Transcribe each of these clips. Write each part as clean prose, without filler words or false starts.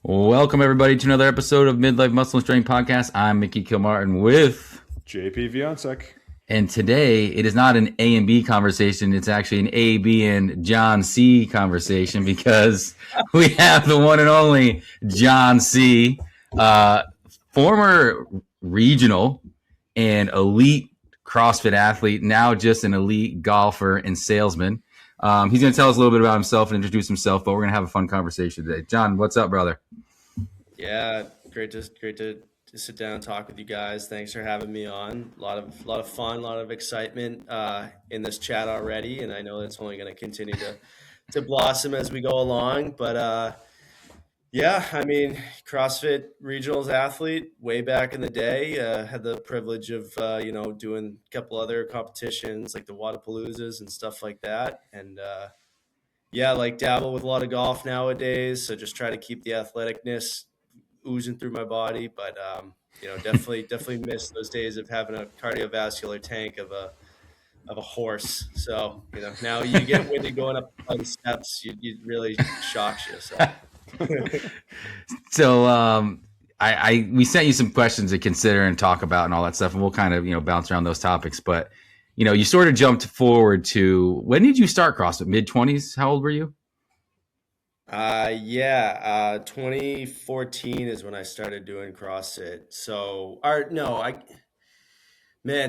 Welcome, everybody, to another episode of Midlife Muscle and Strength Podcast. I'm Mickey Kilmartin with... JP Wioncek. And today, it is not an A and B conversation. It's actually an A, B, and John C conversation because we have the one and only John C, former regional and elite CrossFit athlete, now just an elite golfer and salesman. He's going to tell us a little bit about himself and introduce himself, but we're going to have a fun conversation today. John, what's up, brother? Yeah, great to sit down and talk with you guys. Thanks for having me on. A lot of fun, a lot of excitement in this chat already, and I know it's only going to continue to blossom as we go along. But yeah, I mean, CrossFit Regionals athlete way back in the day. Had the privilege of doing a couple other competitions like the Wadapaloozas and stuff like that, and yeah, like dabble with a lot of golf nowadays. So just try to keep the athleticness oozing through my body, but definitely miss those days of having a cardiovascular tank of a horse. So now you get winded going up the steps, you really shocks you. So we sent you some questions to consider and talk about and all that stuff, and we'll kind of bounce around those topics. But you sort of jumped forward to, when did you start CrossFit? Mid-20s? How old were you? 2014 is when I started doing CrossFit. So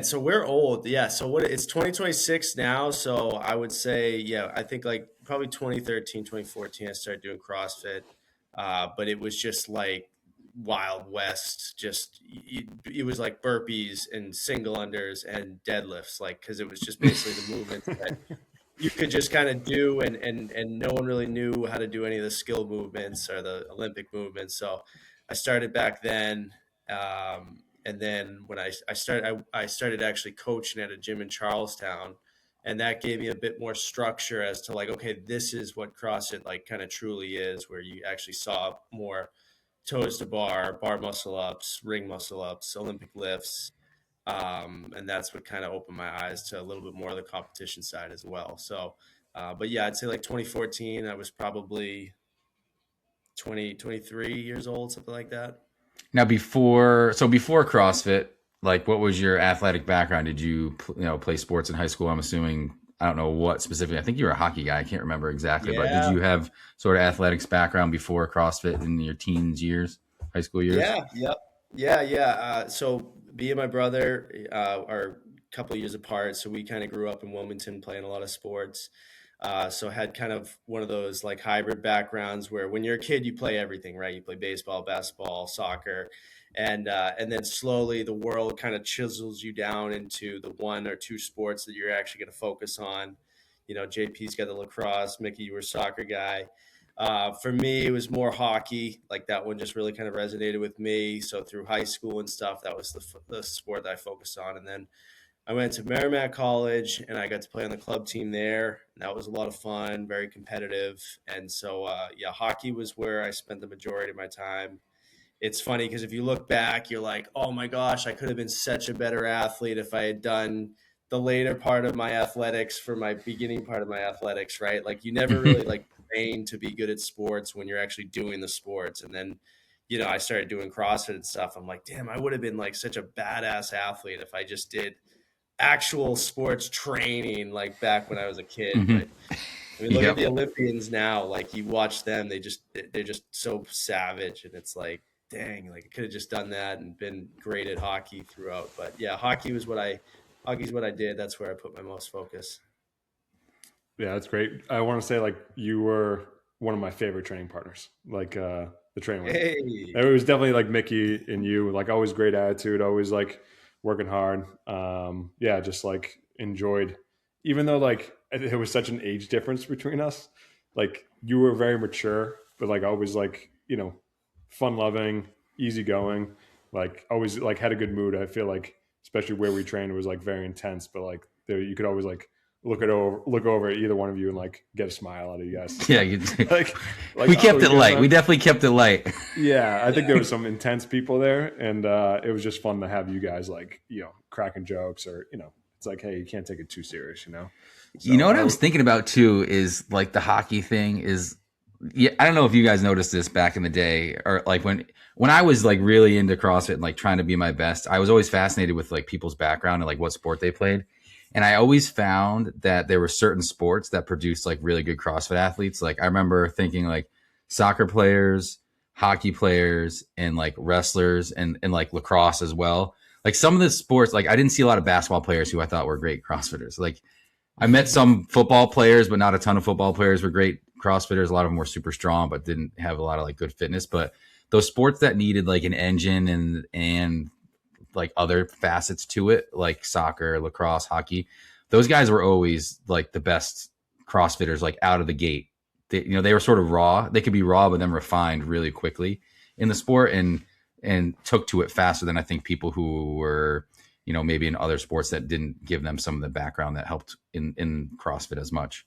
so we're old. Yeah. So it's 2026 now. So I would say, yeah, I think like probably 2013, 2014, I started doing CrossFit. But it was just like Wild West. It was like burpees and single unders and deadlifts, like, cause it was just basically the movements that you could just kind of do, and no one really knew how to do any of the skill movements or the Olympic movements. So I started back then. And then when I started actually coaching at a gym in Charlestown, and that gave me a bit more structure as to like, okay, this is what CrossFit like kind of truly is, where you actually saw more toes to bar muscle ups, ring muscle ups, Olympic lifts. And that's what kind of opened my eyes to a little bit more of the competition side as well. So, but yeah, I'd say like 2014, I was probably 23 years old, something like that. Now, before CrossFit, like, what was your athletic background? Did you play sports in high school? I'm assuming, I don't know what specifically. I think you were a hockey guy. I can't remember exactly, but did you have sort of athletics background before CrossFit in your teens years, high school years? Yeah. So me and my brother are a couple of years apart. So we kind of grew up in Wilmington playing a lot of sports. So had kind of one of those like hybrid backgrounds where when you're a kid, you play everything, right? You play baseball, basketball, soccer. And then slowly the world kind of chisels you down into the one or two sports that you're actually going to focus on. JP's got the lacrosse, Mickey, you were a soccer guy. For me, it was more hockey. Like that one just really kind of resonated with me. So through high school and stuff, that was the sport that I focused on. And then I went to Merrimack College and I got to play on the club team there. And that was a lot of fun, very competitive. And so, hockey was where I spent the majority of my time. It's funny because if you look back, you're like, oh my gosh, I could have been such a better athlete if I had done the later part of my athletics for my beginning part of my athletics, right? Like you never really like train to be good at sports when you're actually doing the sports. And then, I started doing CrossFit and stuff. I'm like, damn, I would have been like such a badass athlete if I just did actual sports training like back when I was a kid. But I mean, look at the Olympians now, like you watch them, they're just so savage, and it's like, dang, like I could have just done that and been great at hockey throughout. But yeah, hockey's what I did. That's where I put my most focus. Yeah, that's great. I want to say like you were one of my favorite training partners, like the training. Hey. It was definitely like Mickey and you, like always great attitude, always like working hard. Just like enjoyed, even though like there was such an age difference between us, like you were very mature, but like always like, fun loving, easygoing, like always like had a good mood. I feel like, especially where we trained, it was like very intense, but like there, you could always like look over at either one of you and like get a smile out of you guys. Yeah, like we kept it light. We definitely kept it light. Yeah, I think there was some intense people there, and it was just fun to have you guys like cracking jokes, or it's like, hey, you can't take it too serious, So, what I was thinking about too is like the hockey thing is yeah, I don't know if you guys noticed this back in the day, or like when I was like really into CrossFit and like trying to be my best, I was always fascinated with like people's background and like what sport they played. And I always found that there were certain sports that produced like really good CrossFit athletes. Like I remember thinking like soccer players, hockey players, and like wrestlers and like lacrosse as well. Like some of the sports, like I didn't see a lot of basketball players who I thought were great CrossFitters. Like I met some football players, but not a ton of football players were great CrossFitters. A lot of them were super strong, but didn't have a lot of like good fitness. But those sports that needed like an engine and like other facets to it, like soccer, lacrosse, hockey, those guys were always like the best CrossFitters, like out of the gate. They were sort of raw. They could be raw, but then refined really quickly in the sport and took to it faster than I think people who were maybe in other sports that didn't give them some of the background that helped in CrossFit as much.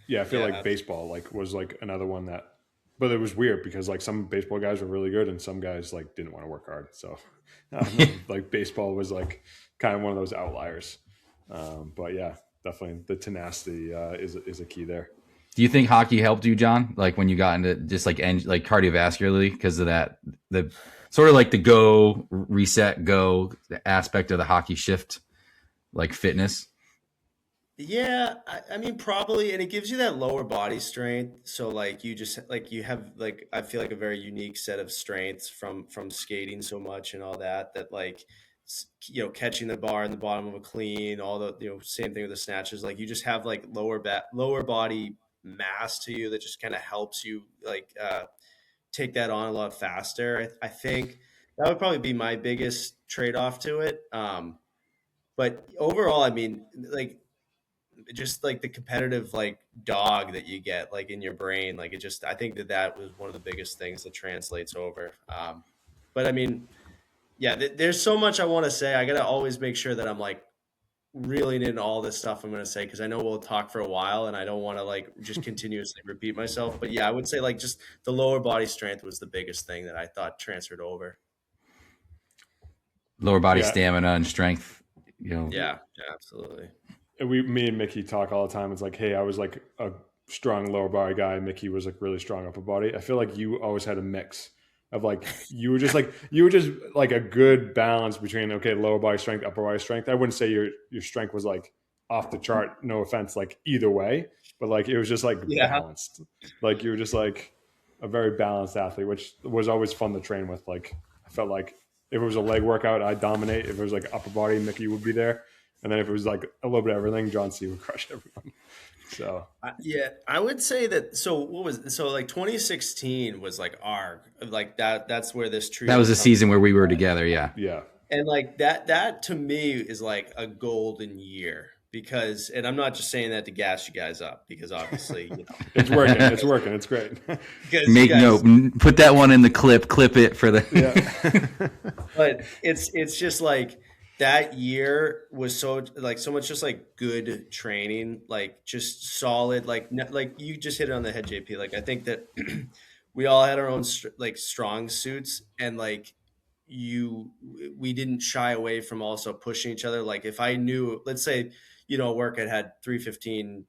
Yeah, I feel like baseball like was like another one that, but it was weird because like some baseball guys were really good and some guys like didn't want to work hard. So like baseball was like kind of one of those outliers. But yeah, definitely the tenacity is a key there. Do you think hockey helped you, John? Like when you got into just like cardiovascularly because of that, the sort of like the go reset go aspect of the hockey shift, like fitness. Yeah, I mean probably, and it gives you that lower body strength. So like you just like you have like I feel like a very unique set of strengths from skating so much and all that like catching the bar in the bottom of a clean, all the same thing with the snatches. Like you just have like lower body mass to you that just kind of helps you like take that on a lot faster. I think that would probably be my biggest trade off to it. But overall, I mean, like just like the competitive like dog that you get like in your brain, like it just I think that was one of the biggest things that translates over. But I mean, yeah, there's so much I want to say. I gotta always make sure that I'm like reeling in all this stuff I'm going to say because I know we'll talk for a while and I don't want to like just continuously repeat myself. But yeah, I would say like just the lower body strength was the biggest thing that I thought transferred over. Lower body stamina and strength. Yeah, absolutely. And me and Mickey talk all the time. It's like, hey, I was like a strong lower body guy. Mickey was like really strong upper body. I feel like you always had a mix of like you were just like a good balance between lower body strength, upper body strength. I wouldn't say your strength was like off the chart. No offense, like either way, but like it was just like balanced. Like you were just like a very balanced athlete, which was always fun to train with. Like I felt like if it was a leg workout, I'd dominate. If it was like upper body, Mickey would be there. And then if it was like a little bit of everything, John C would crush everyone. So yeah, I would say that. So like 2016 was like like that's where this trio. That was a season where we were together. Yeah. Yeah. And like that to me is like a golden year because, and I'm not just saying that to gas you guys up because obviously it's working. It's working. It's great. Make note. Put that one in the clip it for the, but it's just like, that year was so much just like good training, like just solid, like you just hit it on the head, JP. Like I think that we all had our own like strong suits, and like we didn't shy away from also pushing each other. Like if I knew, let's say, work had 315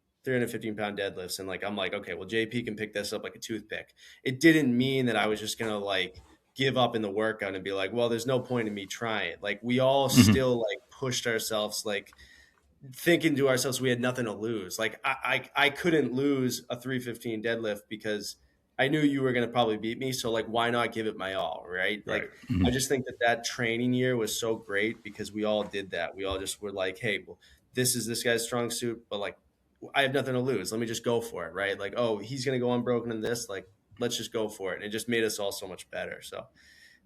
pound deadlifts, and like I'm like, okay, well JP can pick this up like a toothpick. It didn't mean that I was just gonna like give up in the workout and be like, well, there's no point in me trying. Like we all still like pushed ourselves, like thinking to ourselves we had nothing to lose. Like I couldn't lose a 315 deadlift because I knew you were going to probably beat me. So like, why not give it my all? Right. Like, I just think that training year was so great because we all did that. We all just were like, hey, well, this is this guy's strong suit, but like, I have nothing to lose. Let me just go for it. Right. Like, oh, he's going to go unbroken in this. Like, let's just go for it. And it just made us all so much better. So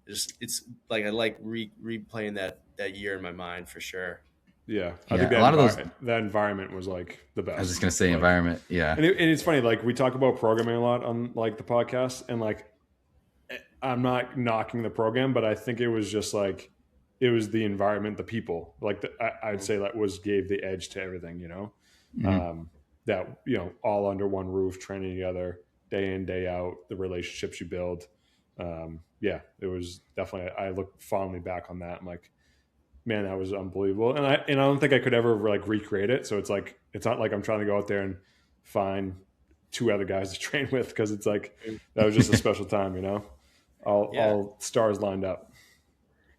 it's like, I like replaying that year in my mind for sure. Yeah. I think that environment was like the best. I was just going to say environment. Yeah. And it's funny. Like we talk about programming a lot on like the podcast, and like, I'm not knocking the program, but I think it was just like, it was the environment, the people, like I'd say that gave the edge to everything, that, all under one roof, training together day in, day out, the relationships you build. It was definitely, I look fondly back on that. I'm like, man, that was unbelievable. And I don't think I could ever like recreate it. So it's like, it's not like I'm trying to go out there and find two other guys to train with, because it's like that was just a special time, you know. Yeah. All stars lined up.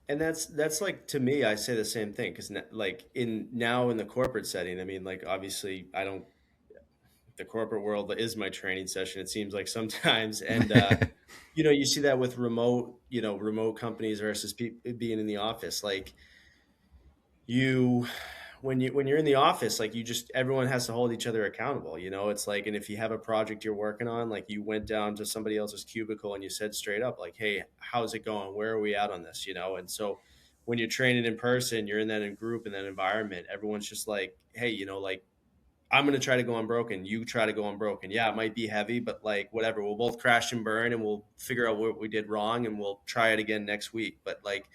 And that's like, to me, I say the same thing, because like in now in the corporate setting, I mean, like obviously I don't, the corporate world is my training session, it seems like sometimes. And you know, you see that with remote, you know, remote companies versus being in the office. Like you, when you're in the office, like you just, everyone has to hold each other accountable, you know. It's like, and if you have a project you're working on, like you went down to somebody else's cubicle and you said straight up like, hey, how's it going, where are we at on this, you know. And so when you're training in person, you're in that in group, in that environment, everyone's just like, hey, you know, like, I'm going to try to go unbroken. You try to go unbroken. Yeah, it might be heavy, but like whatever, we'll both crash and burn and we'll figure out what we did wrong and we'll try it again next week. But like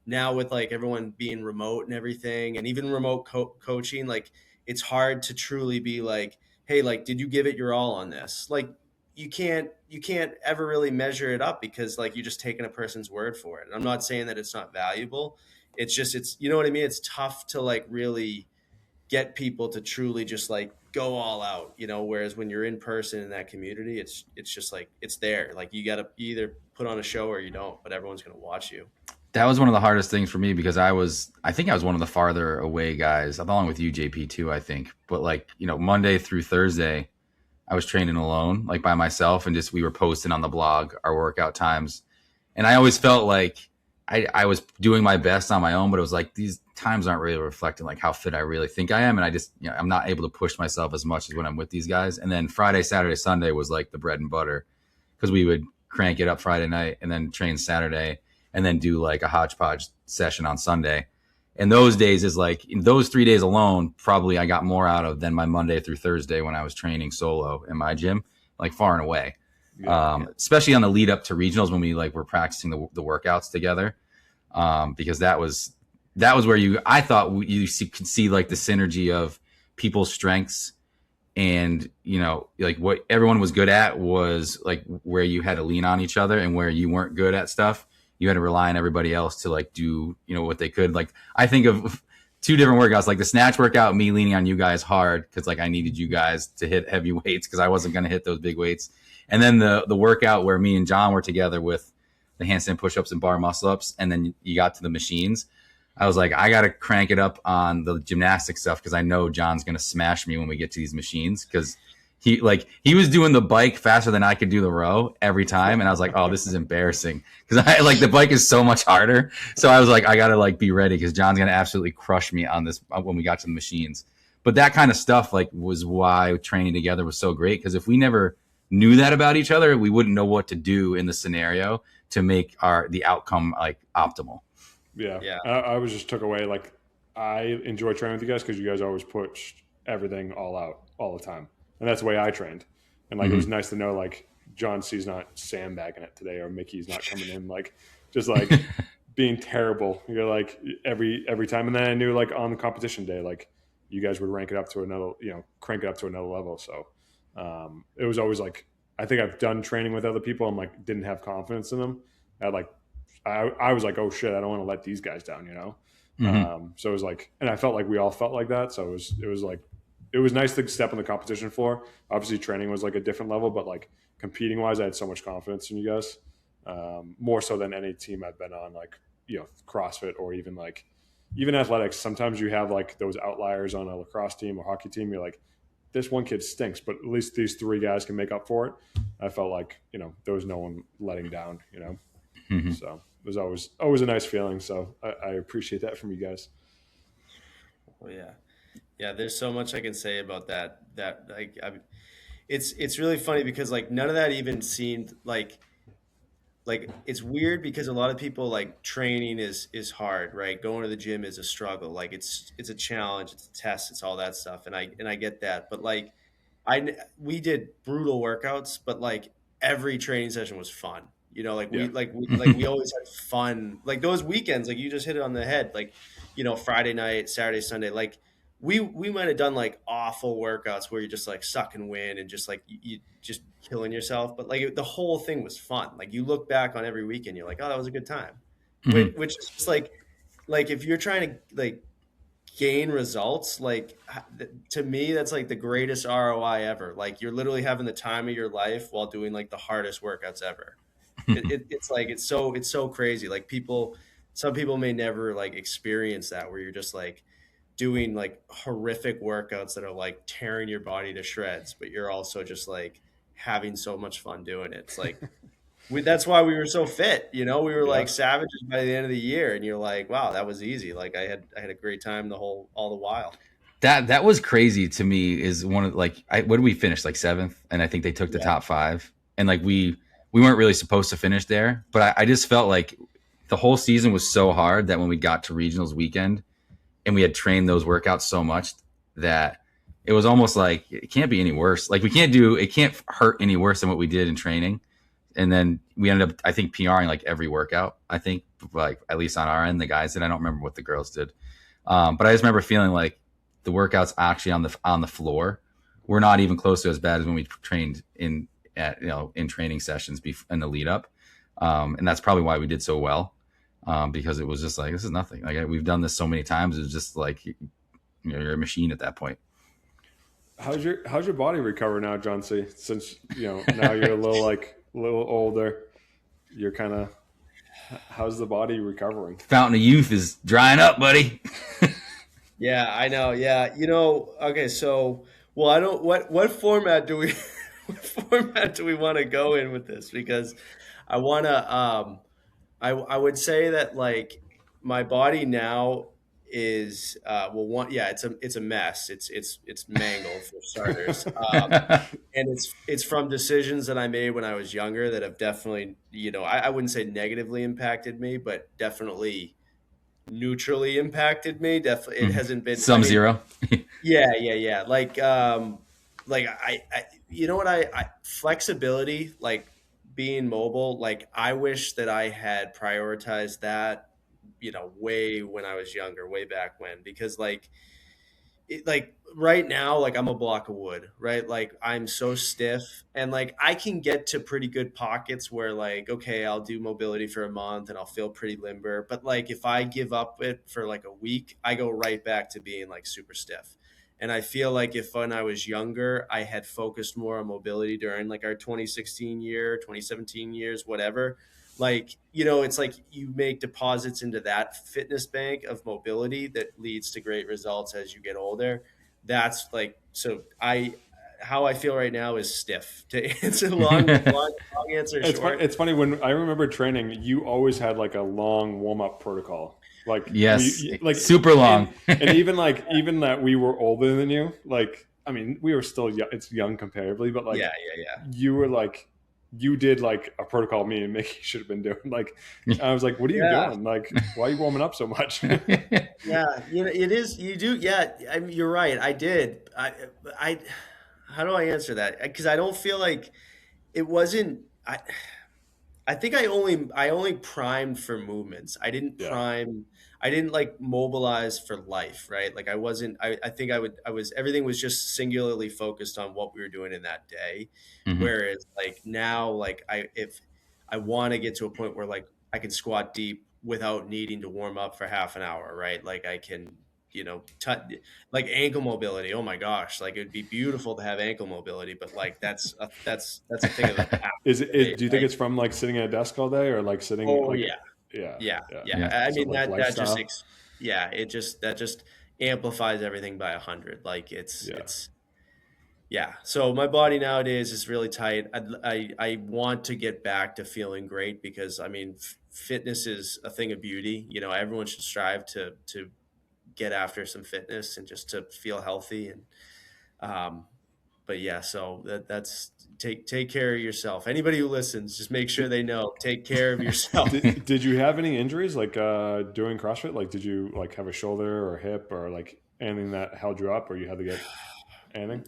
now with like everyone being remote and everything, and even remote coaching, like it's hard to truly be like, hey, like, did you give it your all on this? Like you can't ever really measure it up, because like you're just taking a person's word for it. And I'm not saying that it's not valuable. It's just, it's, you know what I mean? It's tough to like really get people to truly just like go all out, you know. Whereas when you're in person in that community, it's just like it's there. Like you got to either put on a show or you don't, but everyone's going to watch you. That was one of the hardest things for me because I think I was one of the farther away guys, along with you, JP, too, I think. But like, you know, Monday through Thursday, I was training alone, like by myself, and just we were posting on the blog our workout times. And I always felt like I was doing my best on my own, but it was like these times aren't really reflecting like how fit I really think I am. And I just, you know, I'm not able to push myself as much as when I'm with these guys. And then Friday, Saturday, Sunday was like the bread and butter, because we would crank it up Friday night and then train Saturday and then do like a hodgepodge session on Sunday. And those days is like, in those 3 days alone, probably I got more out of than my Monday through Thursday when I was training solo in my gym, like far and away. Especially on the lead up to regionals when we like were practicing the workouts together, because that was where I thought could see like the synergy of people's strengths, and you know, like what everyone was good at was like where you had to lean on each other, and where you weren't good at stuff, you had to rely on everybody else to like do, you know, what they could. Like I think of two different workouts, like the snatch workout, me leaning on you guys hard because like I needed you guys to hit heavy weights because I wasn't going to hit those big weights. And then the workout where me and John were together with the handstand push-ups and bar muscle-ups, and then you got to the machines. I was like, I got to crank it up on the gymnastic stuff because I know John's going to smash me when we get to these machines, because he was doing the bike faster than I could do the row every time. And I was like, oh, this is embarrassing, because I like the bike is so much harder. So I was like, I got to like be ready because John's going to absolutely crush me on this when we got to the machines. But that kind of stuff like was why training together was so great, because if we never knew that about each other, we wouldn't know what to do in the scenario to make the outcome like optimal. Yeah. I was just took away, like, I enjoy training with you guys because you guys always push everything all out all the time. And that's the way I trained. And like, it was nice to know, like, John C's not sandbagging it today, or Mickey's not coming in, like, just like being terrible. You're like every time. And then I knew, like, on the competition day, like, you guys would rank it up to another, you know, crank it up to another level. So it was always like, I think I've done training with other people and like didn't have confidence in them. I was like, oh shit, I don't want to let these guys down, you know? So it was like, and I felt like we all felt like that. So it was like, it was nice to step on the competition floor. Obviously training was like a different level, but like competing wise, I had so much confidence in you guys. More so than any team I've been on, like, you know, CrossFit or even athletics. Sometimes you have like those outliers on a lacrosse team or hockey team. You're like, this one kid stinks, but at least these three guys can make up for it. I felt like, you know, there was no one letting down, you know? So it was always a nice feeling. So I appreciate that from you guys. Well, yeah. There's so much I can say about that. Like, it's really funny because like none of that even seemed like it's weird, because a lot of people like training is hard, right? Going to the gym is a struggle. Like it's a challenge, it's a test, it's all that stuff. And I get that. But like we did brutal workouts, but like every training session was fun. You know, like we always had fun. Like those weekends, like you just hit it on the head. Like, you know, Friday night, Saturday, Sunday, like we might have done like awful workouts where you just like suck and win and just like you just killing yourself, but like the whole thing was fun. Like you look back on every weekend, you're like, oh, that was a good time. Which is just like if you're trying to like gain results, like to me, that's like the greatest ROI ever. Like you're literally having the time of your life while doing like the hardest workouts ever. It's like it's so crazy. Like some people may never like experience that where you're just like doing like horrific workouts that are like tearing your body to shreds, but you're also just like having so much fun doing it. It's like that's why we were so fit. We were Yeah. like savages by the end of the year, and you're like, wow, that was easy. Like I had a great time all the while. That was crazy to me. Is one of like what did we finish, like seventh? And I think they took the Yeah. top five, and like we weren't really supposed to finish there, but I just felt like the whole season was so hard that when we got to regionals weekend and we had trained those workouts so much that it was almost like it can't be any worse. Like it can't hurt any worse than what we did in training. And then we ended up, I think, PRing like every workout. I think, like at least on our end, the guys did. I don't remember what the girls did, but I just remember feeling like the workouts actually on the floor were not even close to as bad as when we trained in training sessions in the lead up, and that's probably why we did so well, because it was just like, this is nothing. Like we've done this so many times. It's just like you're a machine at that point. How's your body recover now, John C? Since now you're a little older, you're kind of, how's the body recovering? Fountain of youth is drying up, buddy. Yeah, I know. Yeah, okay. So, well, I don't. What format do we? What format do we want to go in with this? Because I want to. I would say that like my body now is well one yeah it's a mess. It's mangled for starters. And it's from decisions that I made when I was younger that have definitely I wouldn't say negatively impacted me, but definitely neutrally impacted me. Definitely, it hasn't been. Some zero. Yeah. Like you know what I flexibility, like being mobile. Like I wish that I had prioritized that, way when I was younger, way back when, because like right now, like I'm a block of wood, right? Like I'm so stiff, and like I can get to pretty good pockets where like, okay, I'll do mobility for a month and I'll feel pretty limber. But like if I give up it for like a week, I go right back to being like super stiff. And I feel like if when I was younger, I had focused more on mobility during like our 2016 year, 2017 years, whatever, like it's like you make deposits into that fitness bank of mobility that leads to great results as you get older. That's like, so how I feel right now is stiff, to answer long answer short. It's funny, when I remember training, you always had like a long warm-up protocol, like Yes, like super long. and even that we were older than you, like I mean we were still young, it's young comparatively, but like Yeah. you were like, you did like a protocol me and Mickey should have been doing. Like I was like, what are you doing? Like, why are you warming up so much? Yeah, it is. You do. Yeah, I mean, you're right. I did. How do I answer that? Because I don't feel like it wasn't. I think I only primed for movements. I didn't Yeah. prime. I didn't like mobilize for life, right? Like I wasn't. I think I was. Everything was just singularly focused on what we were doing in that day. Mhm. Whereas like now, like if I want to get to a point where like I can squat deep without needing to warm up for half an hour, right? Like I can, like ankle mobility. Oh my gosh, like it'd be beautiful to have ankle mobility, but like that's a thing of the past. Do you think it's from like sitting at a desk all day, or like sitting? Oh like, yeah. yeah. I So, mean like, that just lifestyle? that just amplifies everything by 100. Like Yeah. it's yeah. So my body nowadays is really tight. I want to get back to feeling great because I mean fitness is a thing of beauty. Everyone should strive to get after some fitness and just to feel healthy um but yeah, so that's take care of yourself. Anybody who listens, just make sure they know, take care of yourself. Did you have any injuries like doing CrossFit? Like, did you like have a shoulder or hip or like anything that held you up, or you had to get anything?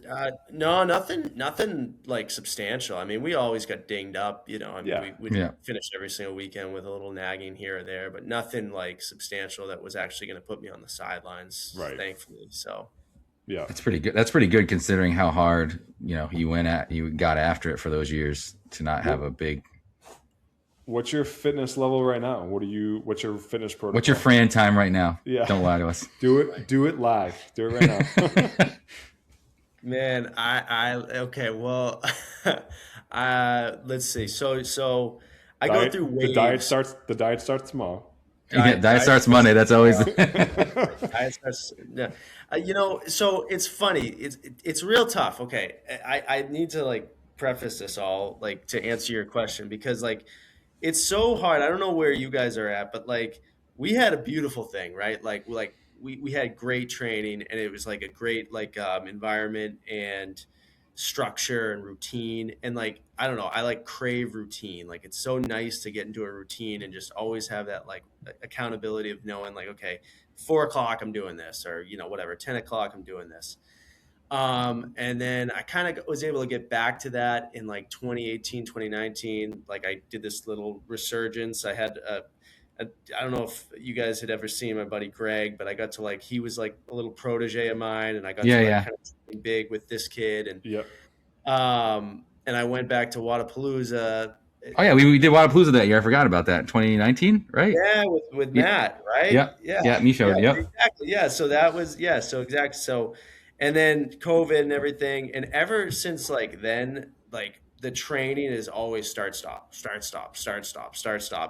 No, nothing like substantial. I mean, we always got dinged up, I mean, Yeah. we finished every single weekend with a little nagging here or there, but nothing like substantial that was actually going to put me on the sidelines, Right. thankfully. So Yeah. That's pretty good. That's pretty good considering how hard you got after it for those years to not have a big. what's your fitness level right now? What's your fitness protocol? What's your Fran time right now? Yeah. Don't lie to us. Do it live. Do it right now. Man, okay, well, let's see. So I go through waves. The diet starts tomorrow. Diet starts Monday. That's always. Diet starts. Yeah. So it's funny. It's real tough. Okay, I need to like preface this all like to answer your question because like it's so hard. I don't know where you guys are at, but like we had a beautiful thing, right? Like we had great training and it was like a great like environment and structure and routine and like I don't know, I like crave routine. Like it's so nice to get into a routine and just always have that like accountability of knowing like okay, 4 o'clock I'm doing this or whatever 10 o'clock I'm doing this. And then I kind of was able to get back to that in like 2018, 2019. Like I did this little resurgence. I had I don't know if you guys had ever seen my buddy Greg, but I got to like, he was like a little protege of mine and I got to like kind of train big with this kid. And, and I went back to Wadapalooza. Oh yeah. We did Wadapalooza that year. I forgot about that. 2019, right? Yeah. With Matt, right? Yeah. Me showed. Yeah, exactly. Yeah. So that was, so exactly. So, and then COVID and everything. And ever since like then, like the training is always start, stop.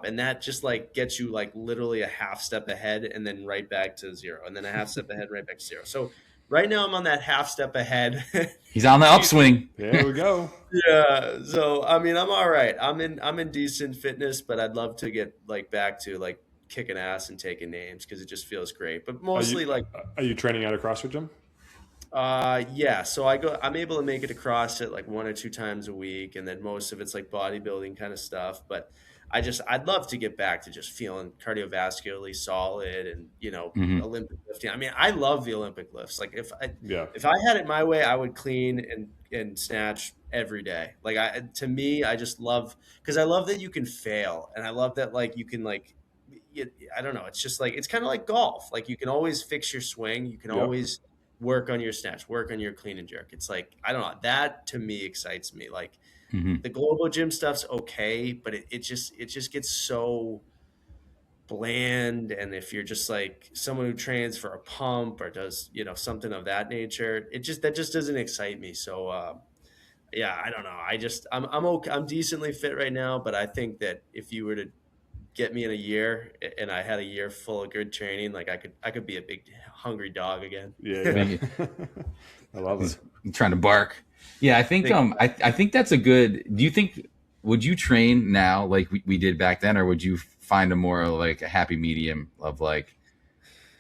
And that just like gets you like literally a half step ahead and then right back to zero. And then a half step ahead, right back to zero. So right now I'm on that half step ahead. He's on the upswing. There we go. Yeah. So, I mean, I'm all right. I'm in decent fitness, but I'd love to get like back to like kicking ass and taking names because it just feels great. But mostly are you training at a CrossFit gym? Yeah. So I'm able to make it to CrossFit like 1 or 2 times a week. And then most of it's like bodybuilding kind of stuff. But I'd love to get back to just feeling cardiovascularly solid and, Olympic lifting. I mean, I love the Olympic lifts. Like if I had it my way, I would clean and snatch every day. Like to me, I just love, cause I love that you can fail. And I love that like you can like, I don't know. It's just like, it's kind of like golf. Like you can always fix your swing. You can always work on your snatch, work on your clean and jerk. It's like, I don't know, that to me excites me. Like the global gym stuff's okay, but it just gets so bland. And if you're just like someone who trains for a pump or does, something of that nature, that just doesn't excite me. So, yeah, I don't know. I'm okay. I'm decently fit right now, but I think that if you were to get me in a year and I had a year full of good training, like I could be a big hungry dog again. Yeah. I love it. He's trying to bark. Yeah, I think I think that's a good. Do you think would you train now like we did back then, or would you find a more like a happy medium of like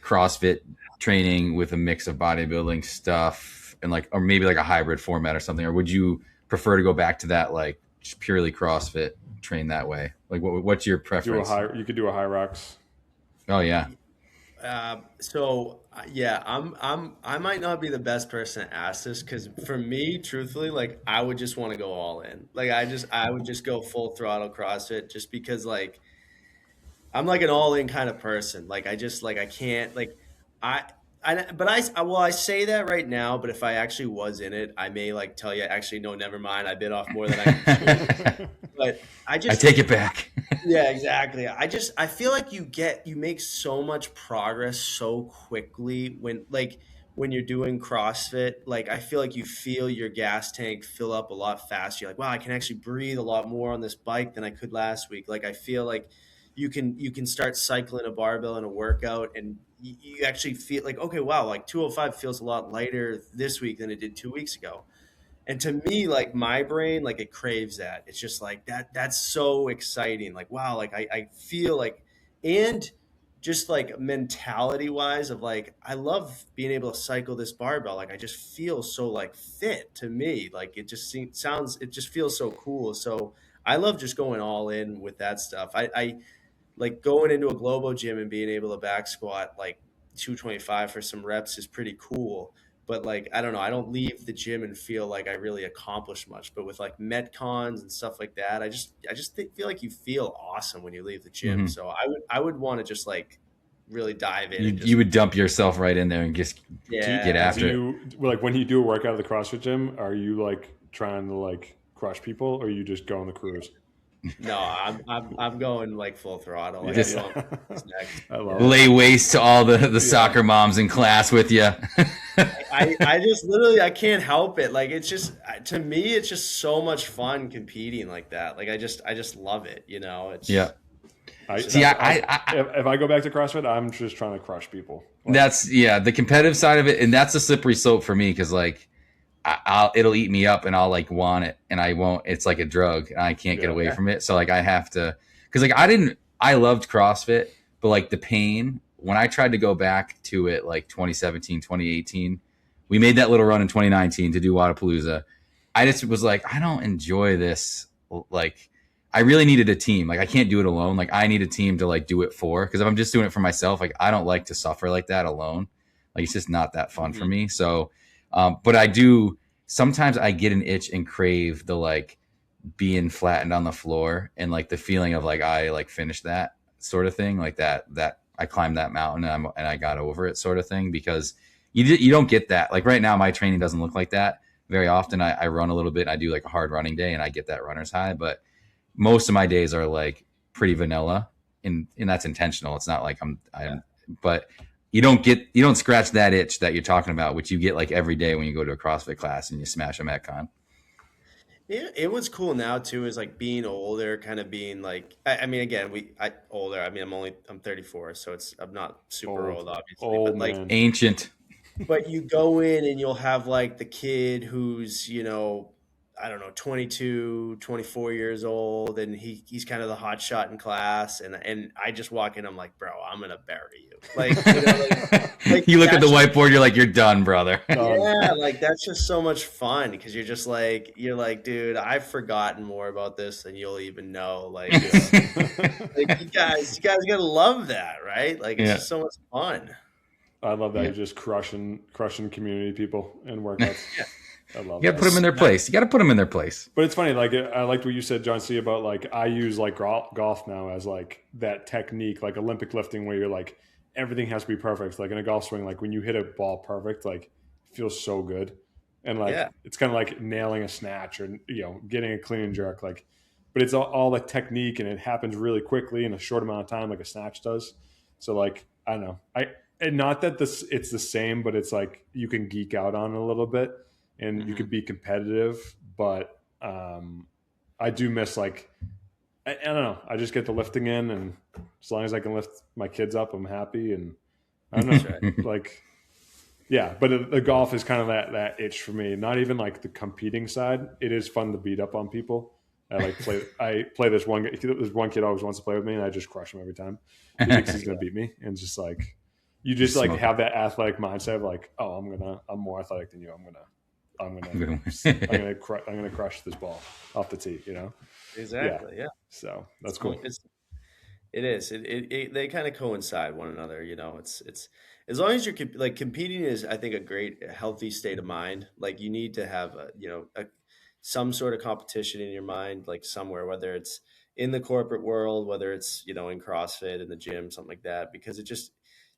CrossFit training with a mix of bodybuilding stuff and like, or maybe like a hybrid format or something, or would you prefer to go back to that like just purely CrossFit train that way? Like what's your preference? You could do a high rocks. Oh yeah. So yeah, I might not be the best person to ask this because for me, truthfully, like I would just want to go all in. Like I would just go full throttle CrossFit just because like I'm like an all in kind of person. Like I just like I can't like I say that right now, but if I actually was in it, I may like tell you actually no, never mind. I bit off more than I can chew. But I take it back. Yeah, exactly. I feel like you make so much progress so quickly when you're doing CrossFit. Like I feel like you feel your gas tank fill up a lot faster. You're like, wow, I can actually breathe a lot more on this bike than I could last week. Like I feel like you can start cycling a barbell in a workout and you actually feel like, okay, wow, like 205 feels a lot lighter this week than it did 2 weeks ago. And to me, like my brain, like it craves that. It's just like that's so exciting. Like, wow, like I feel like, and just like mentality wise of like, I love being able to cycle this barbell. Like, I just feel so like fit to me. Like it just it just feels so cool. So I love just going all in with that stuff. I like going into a global gym and being able to back squat like 225 for some reps is pretty cool. But like, I don't know, I don't leave the gym and feel like I really accomplished much. But with like Metcons and stuff like that, I just feel like you feel awesome when you leave the gym. So I would want to just like really dive in. You would dump yourself right in there and just get after it. Like when you do a workout at the CrossFit gym, are you like trying to like crush people or you just go on the cruise? No, I'm going like full throttle. Like, Just I know what's next. I love Yeah. it. lay waste to all the soccer moms in class with you. I just literally I can't help it. Like it's just to me it's just so much fun competing like that. Like I just love it. You know, Yeah. I, See, that's, I, if I go back to CrossFit, I'm just trying to crush people. Like, that's the competitive side of it, and that's a slippery slope for me because like it'll eat me up and I'll like want it and I won't. It's like a drug and I can't get away from it. So like I have to, because like I loved CrossFit, but like the pain when I tried to go back to it like 2017, 2018, we made that little run in 2019 to do Wadapalooza. I just was like, I don't enjoy this. Like I really needed a team. Like I can't do it alone. Like I need a team to like do it for, because if I'm just doing it for myself, like I don't like to suffer like that alone. Like it's just not that fun for me. So but I do sometimes I get an itch and crave the like being flattened on the floor and like the feeling of like I like finished that sort of thing, like that I climbed that mountain and I got over it sort of thing, because you don't get that. Like right now my training doesn't look like that very often. I run a little bit. I do like a hard running day and I get that runner's high, but most of my days are like pretty vanilla and that's intentional. It's not like I'm but you don't scratch that itch that you're talking about, which you get like every day when you go to a CrossFit class and you smash a Metcon. it was cool now too is like being older, kind of being like I mean again I older. I mean I'm 34, so I'm not super old obviously, but like man. Ancient. but you go in and you'll have like the kid who's, you know, I don't know, 22, 24 years old, and he's kind of the hot shot in class. And I just walk in, I'm like, bro, I'm going to bury you. Like, you know, like You look at the whiteboard, you're like, you're done, brother. yeah, like that's just so much fun because you're like, dude, I've forgotten more about this than you'll even know. Like, like you guys gotta love that, right? Like, it's just so much fun. I love that you're just crushing community people and workouts. I love You got to put them in their place. You got to put them in their place. But it's funny, like I liked what you said, John C, about like I use like golf now as like that technique, like Olympic lifting, where you're like everything has to be perfect. Like in a golf swing, like when you hit a ball perfect, like it feels so good, and like it's kind of like nailing a snatch or getting a clean and jerk. Like, but it's all the technique, and it happens really quickly in a short amount of time, like a snatch does. So like I don't know, and not that it's the same, but it's like you can geek out on it a little bit. And you could be competitive, but I do miss like I don't know. I just get the lifting in, and as long as I can lift my kids up, I'm happy. And I don't know, like yeah. But the golf is kind of that itch for me. Not even like the competing side. It is fun to beat up on people. I play this one. There's one kid always wants to play with me, and I just crush him every time. He thinks he's gonna beat me, and it's just like you just like have that athletic mindset of like, oh, I'm more athletic than you. I'm gonna crush this ball off the tee, Exactly. Yeah. So that's cool. It is. They kind of coincide one another. You know, it's as long as you're like competing is, I think, a great healthy state of mind. Like you need to have some sort of competition in your mind, like somewhere, whether it's in the corporate world, whether it's in CrossFit in the gym, something like that, because it just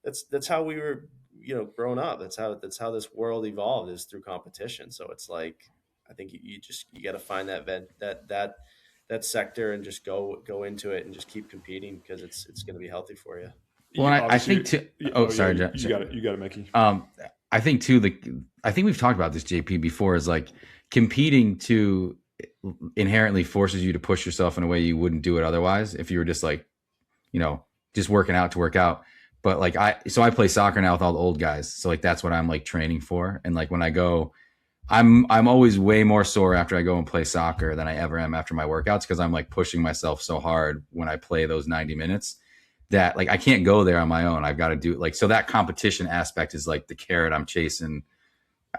that's how we were growing up. That's how this world evolved, is through competition. So it's like I think you got to find that sector and just go into it and just keep competing because it's going to be healthy for you. Well, I think too. Sorry, you got it, Mickey. I think too. I think we've talked about this, JP, before. Is like competing to inherently forces you to push yourself in a way you wouldn't do it otherwise if you were just like, just working out to work out. But like I play soccer now with all the old guys. So like that's what I'm like training for. And like when I go, I'm always way more sore after I go and play soccer than I ever am after my workouts, because I'm like pushing myself so hard when I play those 90 minutes that like I can't go there on my own. I've got to do like, so that competition aspect is like the carrot I'm chasing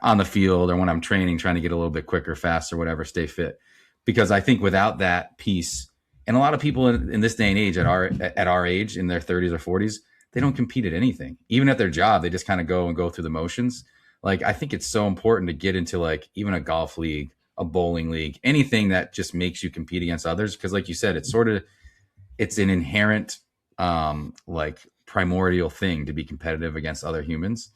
on the field or when I'm training, trying to get a little bit quicker, faster, whatever, stay fit. Because I think without that piece, and a lot of people in this day and age at our age in their 30s or 40s, they don't compete at anything. Even at their job, they just kind of go through the motions. Like, I think it's so important to get into like even a golf league, a bowling league, anything that just makes you compete against others. Because like you said, it's an inherent like primordial thing to be competitive against other humans.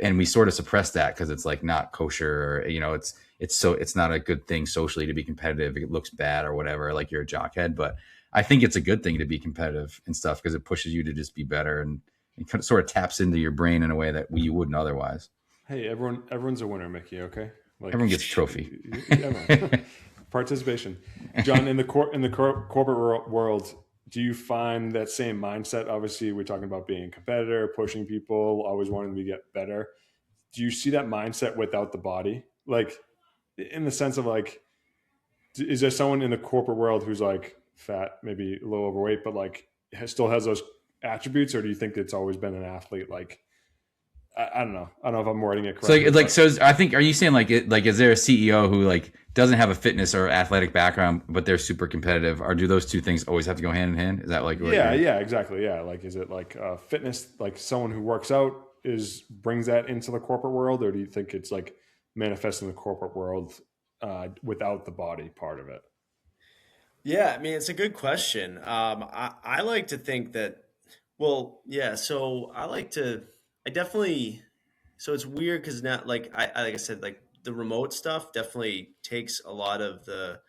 And we sort of suppress that because it's like not kosher, or, it's not a good thing socially to be competitive. It looks bad or whatever, like you're a jockhead. But I think it's a good thing to be competitive and stuff because it pushes you to just be better and kind of sort of taps into your brain in a way that you wouldn't otherwise. Hey, everyone's a winner, Mickey. Okay, like Everyone gets a trophy. Everyone. Participation. John, in the corporate world, do you find that same mindset? Obviously, we're talking about being a competitor, pushing people, always wanting to get better. Do you see that mindset without the body? Like, in the sense of like, is there someone in the corporate world who's like fat, maybe a little overweight, but like still has those attributes, or do you think it's always been an athlete? Like, I don't know. I don't know if I'm wording it correctly. So I think, are you saying like is there a CEO who like doesn't have a fitness or athletic background, but they're super competitive? Or do those two things always have to go hand in hand? Is that like yeah, exactly. Yeah. Like, is it like fitness, like someone who works out brings that into the corporate world, or do you think it's like manifest in the corporate world without the body part of it? Yeah, I mean, it's a good question. I like to think that, well, yeah, so I definitely, so it's weird because now, like I said, like the remote stuff definitely takes a lot of the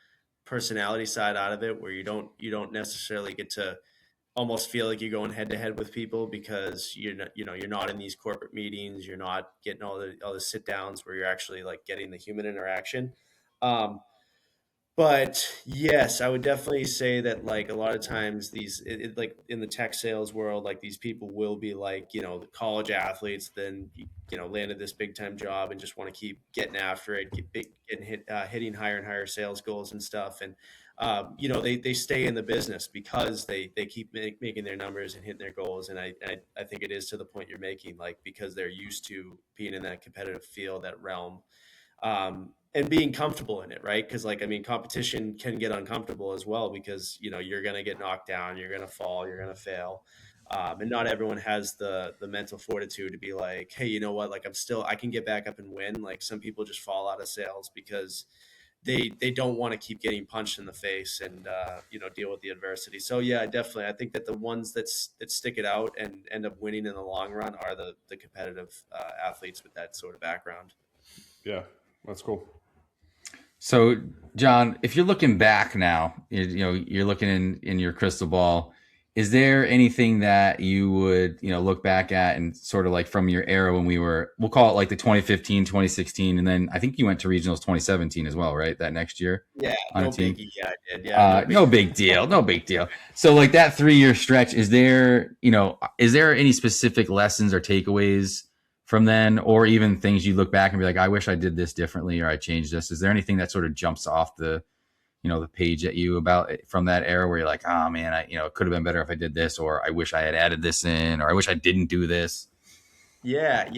personality side out of it, where you don't necessarily get to almost feel like you're going head to head with people because you're not in these corporate meetings, you're not getting all the sit downs where you're actually like getting the human interaction. Um, but yes, I would definitely say that like a lot of times like in the tech sales world, like these people will be like, the college athletes, then, landed this big time job and just want to keep getting after it, hitting higher and higher sales goals and stuff. And, they stay in the business because they keep making their numbers and hitting their goals. And I think it is to the point you're making, like, because they're used to being in that competitive field, that realm, and being comfortable in it, right? Because, like, I mean, competition can get uncomfortable as well because you're going to get knocked down, you're going to fall, you're going to fail, and not everyone has the mental fortitude to be like, hey, you know what? Like, I can get back up and win. Like, some people just fall out of sales because they don't want to keep getting punched in the face and deal with the adversity. So yeah, definitely, I think that the ones that stick it out and end up winning in the long run are the competitive athletes with that sort of background. Yeah, that's cool. So, John, if you're looking back now, you're looking in your crystal ball. Is there anything that you would, look back at and sort of like from your era when we'll call it like the 2015, 2016, and then I think you went to regionals 2017 as well, right? That next year, Yeah, on no a team. biggie. Yeah, I did. Yeah, no big deal. No big deal. So, like that 3-year stretch, is there any specific lessons or takeaways from then, or even things you look back and be like, I wish I did this differently or I changed this? Is there anything that sort of jumps off the page at you about it from that era where you're like, oh man, it could have been better if I did this, or I wish I had added this in, or I wish I didn't do this? Yeah.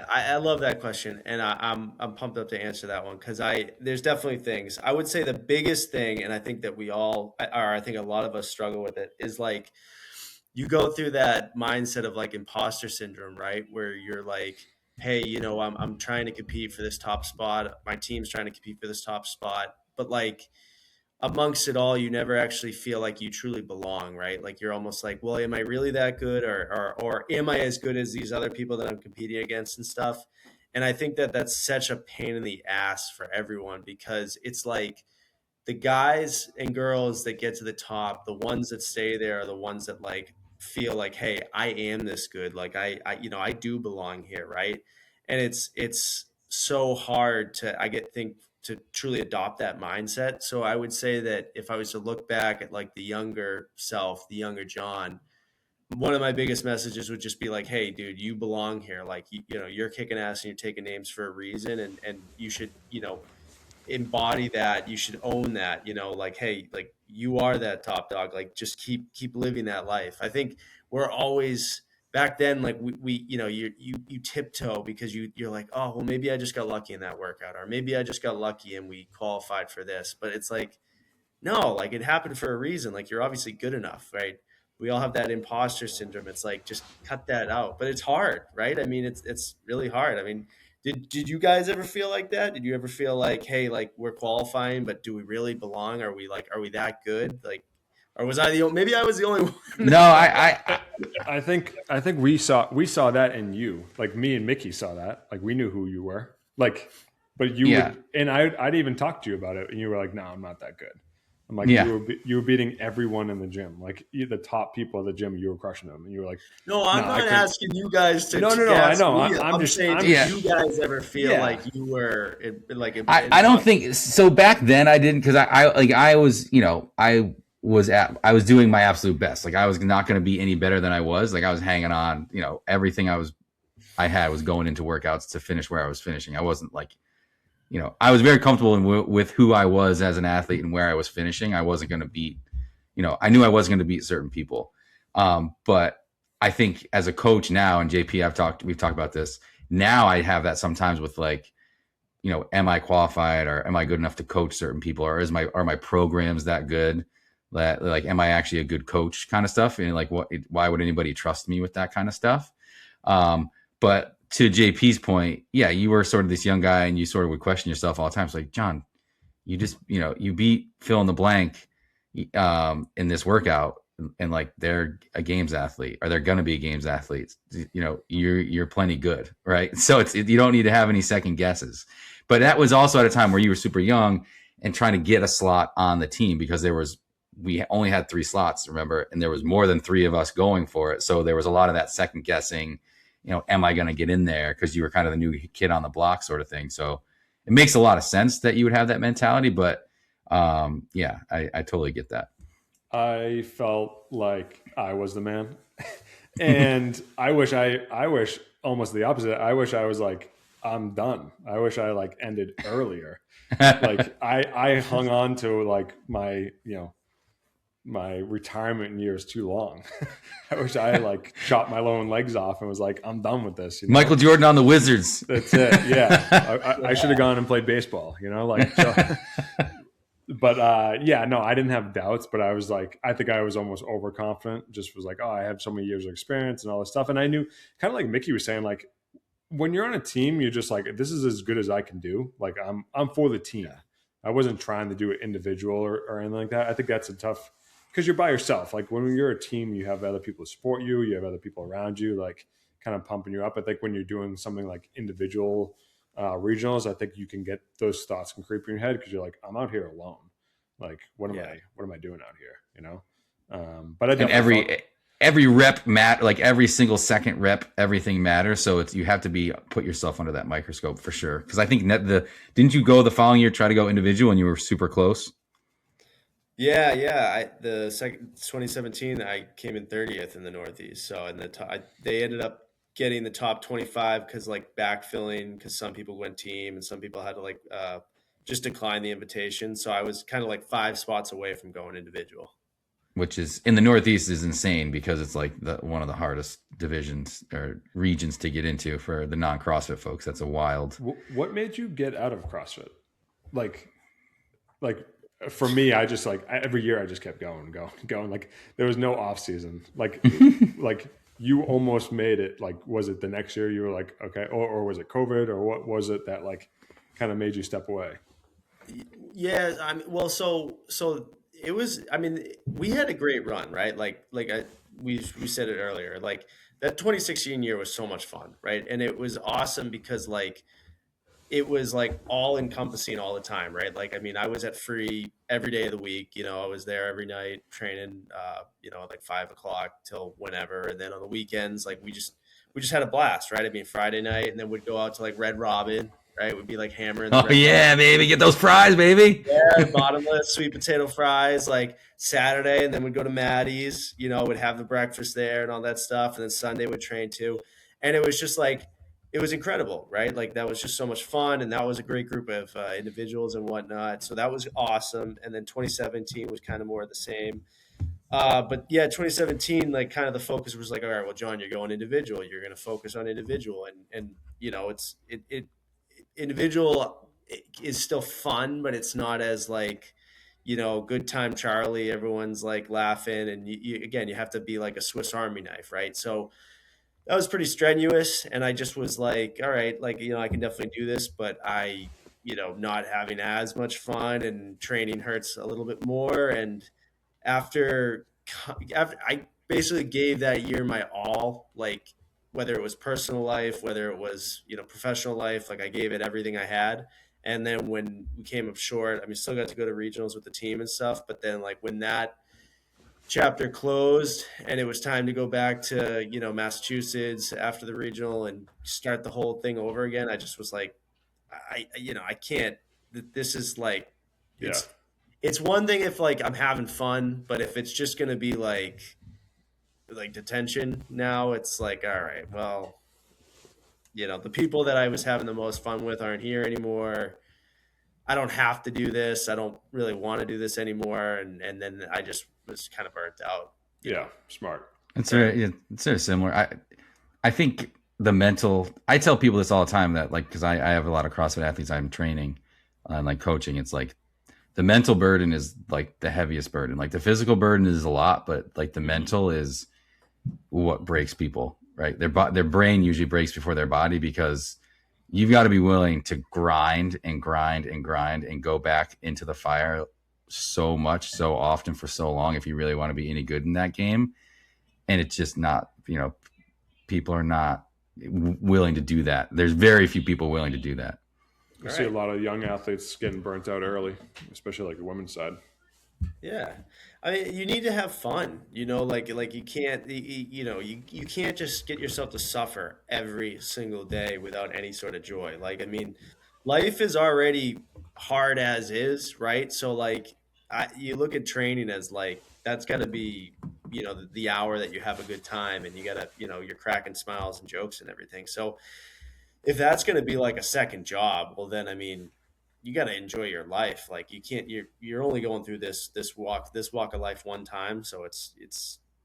I love that question, and I'm pumped up to answer that one because there's definitely things. I would say the biggest thing, and I think that I think a lot of us struggle with it, is like you go through that mindset of like imposter syndrome, right? Where you're like, hey, I'm trying to compete for this top spot. My team's trying to compete for this top spot, but like amongst it all, you never actually feel like you truly belong, right? Like you're almost like, well, am I really that good, or am I as good as these other people that I'm competing against and stuff? And I think that that's such a pain in the ass for everyone because it's like the guys and girls that get to the top, the ones that stay there are the ones that like feel like, hey, I am this good. Like I do belong here, right? And it's so hard to truly adopt that mindset. So I would say that if I was to look back at like the younger self, the younger John, one of my biggest messages would just be like, hey, dude, you belong here. Like, you're kicking ass and you're taking names for a reason. And you should, embody that. You should own that, like, hey, like you are that top dog. Like, just keep living that life. I think we're always back then, like we you tiptoe because you're like, oh, well, maybe I just got lucky in that workout, or maybe I just got lucky and we qualified for this. But it's like, no, like it happened for a reason. Like, you're obviously good enough, right? We all have that imposter syndrome. It's like, just cut that out. But it's hard, right? I mean, it's really hard. I mean, did you guys ever feel like that? Did you ever feel like, hey, like we're qualifying, but do we really belong? Are we that good? Like, or was maybe I was the only one? No, I think we saw that in you. Like, me and Mickey saw that. Like, we knew who you were. Like, but you Yeah. would, and I'd even talk to you about it, and you were like, "No, I'm not that good." I'm like, Yeah. you were beating everyone in the gym, like the top people at the gym. You were crushing them, and you were like, No, "No, I'm I not couldn't." asking you guys to No. I gas know. me up. I'm saying, I'm did Yeah. just, you guys ever feel yeah. like you were I don't think so. Back then I didn't, because I was, I was doing my absolute best. Like I was not going to be any better than I was. Like I was hanging on, everything I had was going into workouts to finish where I was finishing. I wasn't like, I was very comfortable with who I was as an athlete and where I was finishing. I wasn't going to beat, I knew I wasn't going to beat certain people. But I think as a coach now, and JP, we've talked about this. Now I have that sometimes with like, am I qualified, or am I good enough to coach certain people, or are my programs that good that, like, am I actually a good coach kind of stuff? And like, why would anybody trust me with that kind of stuff? But to JP's point, yeah, you were sort of this young guy and you sort of would question yourself all the time. It's like, John, you just, you beat fill in the blank, in this workout, and like they're a games athlete, or they're going to be games athletes. You're plenty good, right? So you don't need to have any second guesses. But that was also at a time where you were super young and trying to get a slot on the team, because we only had 3 slots, remember, and there was more than 3 of us going for it. So there was a lot of that second guessing, am I going to get in there? Because you were kind of the new kid on the block sort of thing. So it makes a lot of sense that you would have that mentality. But yeah, I totally get that. I felt like I was the man, and I wish almost the opposite. I wish I was like, I'm done. I wish I like ended earlier. Like I hung on to like my my retirement years too long. I wish I like chopped my own legs off and was like, I'm done with this. Michael Jordan on the Wizards. That's it. Yeah, I should have gone and played baseball. Like. So, but yeah, no, I didn't have doubts, but I was like, I think I was almost overconfident. Just was like, oh, I have so many years of experience and all this stuff. And I knew, kind of like Mickey was saying, like when you're on a team, you're just like, this is as good as I can do. Like I'm for the team. Yeah. I wasn't trying to do it individual or anything like that. I think that's a tough, because you're by yourself. Like when you're a team, you have other people support you. You have other people around you, like kind of pumping you up. I think when you're doing something like individual regionals, I think you can get those thoughts can creep in your head, because you're like, I'm out here alone. Like, what am I doing out here? But I definitely every rep like every single second rep, everything matters. So you have to put yourself under that microscope for sure. Because I think didn't you go the following year, try to go individual, and you were super close? Yeah. The second 2017, I came in 30th in the Northeast. So in they ended up getting the top 25 because like backfilling, because some people went team and some people had to like just decline the invitation. So I was kind of like 5 spots away from going individual. Which is in the Northeast is insane, because it's like one of the hardest divisions or regions to get into for the non-CrossFit folks. That's a wild. What made you get out of CrossFit? Like for me, I just like every year I just kept going. Like there was no off season. Like like you almost made it. Like was it the next year you were like, okay, or was it COVID, or what was it that like kind of made you step away? Yeah, I mean, well, so it was. I mean, we had a great run, right? We said it earlier. Like that 2016 year was so much fun, right? And it was awesome because like it was like all encompassing all the time, right? Like I mean, I was at free every day of the week. I was there every night training. Like 5 o'clock till whenever, and then on the weekends, like we just had a blast, right? I mean, Friday night, and then we'd go out to like Red Robin. Right, would be like hammering. Oh yeah, baby, get those fries, baby. Yeah, bottomless sweet potato fries. Like Saturday, and then we'd go to Maddie's. Would have the breakfast there and all that stuff, and then Sunday would train too. And it was just like it was incredible, right? Like that was just so much fun, and that was a great group of individuals and whatnot. So that was awesome. And then 2017 was kind of more of the same. But yeah, 2017, like kind of the focus was like, all right, well, John, you're going individual. You're going to focus on individual, and individual is still fun, but it's not as like, good time Charlie, everyone's like laughing, and you have to be like a Swiss Army knife, right? So that was pretty strenuous, and I just was like, all right, like, I can definitely do this, but I not having as much fun, and training hurts a little bit more. And after I basically gave that year my all, like whether it was personal life, whether it was, professional life, like I gave it everything I had. And then when we came up short, I mean, still got to go to regionals with the team and stuff. But then like when that chapter closed and it was time to go back to, Massachusetts after the regional and start the whole thing over again, I just was like, I can't, this is like, Yeah. it's one thing if like I'm having fun, but if it's just going to be like detention now, it's like, all right, well, the people that I was having the most fun with aren't here anymore. I don't have to do this. I don't really want to do this anymore. And then I just was kind of burnt out. Yeah. Smart. It's very similar. I think the mental, I tell people this all the time that like, cause I have a lot of CrossFit athletes I'm training and like coaching. It's like the mental burden is like the heaviest burden. Like the physical burden is a lot, but like the mental is what breaks people, right? Their brain usually breaks before their body, because you've got to be willing to grind and grind and grind and go back into the fire so much, so often, for so long, if you really want to be any good in that game. And it's just not, people are not willing to do that. There's very few people willing to do that. I see a lot of young athletes getting burnt out early, especially like the women's side. Yeah. I mean, you need to have fun, like you can't, you can't just get yourself to suffer every single day without any sort of joy. Like, I mean, life is already hard as is, right? So like, you look at training as like, that's got to be, the hour that you have a good time and you got to, you're cracking smiles and jokes and everything. So if that's going to be like a second job, well then, I mean, you got to enjoy your life. Like you can't, you're only going through this walk of life one time. So it's,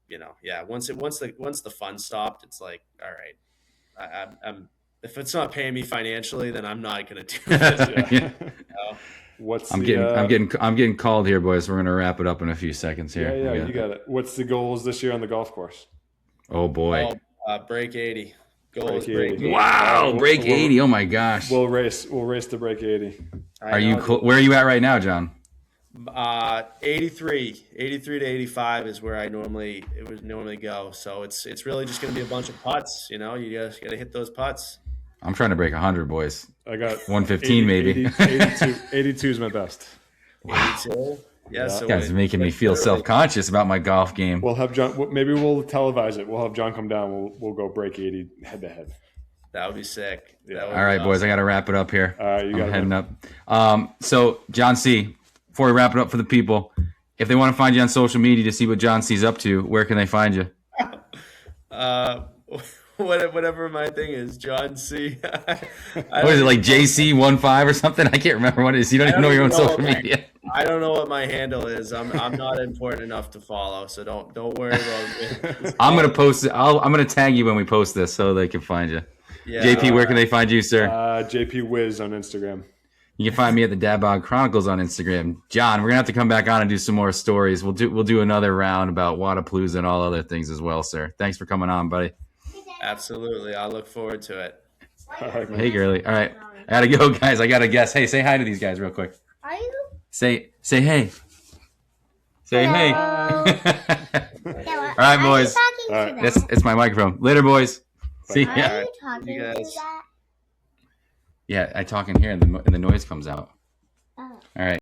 yeah. Once the fun stopped, it's like, all right, I'm if it's not paying me financially, then I'm not going to do this. Yeah. What's I'm getting called here, boys. We're going to wrap it up in a few seconds here. Yeah, you got it. What's the goals this year on the golf course? Oh boy. Break 80. Goal is Break break 80. 80. Wow, break 80. Oh my gosh. We'll race to break 80. Where are you at right now, John? 83 to 85 is where it would normally go. So it's really just going to be a bunch of putts. You just got to hit those putts. I'm trying to break 100, boys. I got 115 maybe. 82 is my best. Wow. 82. Yeah. So you guys are making me feel self-conscious about my golf game. We'll have John. Maybe we'll televise it. We'll have John come down. We'll go break 80 head to head. That would be sick. Yeah. All right, boys. I got to wrap it up here. All right, I'm heading up. So John C., before we wrap it up for the people, if they want to find you on social media to see what John C's up to, where can they find you? Whatever my thing is, John C. What is it, like JC15 or something? I can't remember what it is. You don't even know your own social media. I don't know what my handle is. I'm not important enough to follow, so don't worry about it. I'm gonna post it. I'm gonna tag you when we post this so they can find you. Yeah, JP, where can they find you, sir? JP Wiz on Instagram. You can find me at the Dad Bod Chronicles on Instagram. John, we're gonna have to come back on and do some more stories. We'll do another round about Wadapalooza and all other things as well, sir. Thanks for coming on, buddy. Absolutely. I look forward to it. All right, man. Hey, girly. All right. I got to go, guys. I got to guess. Hey, say hi to these guys real quick. Are you? Say hey. Say hey. Hello. All right, boys. Talking All right. to them? It's my microphone. Later, boys. See Are ya. you talking You to guys. that? Yeah, I talk in here and the noise comes out. Oh. All right.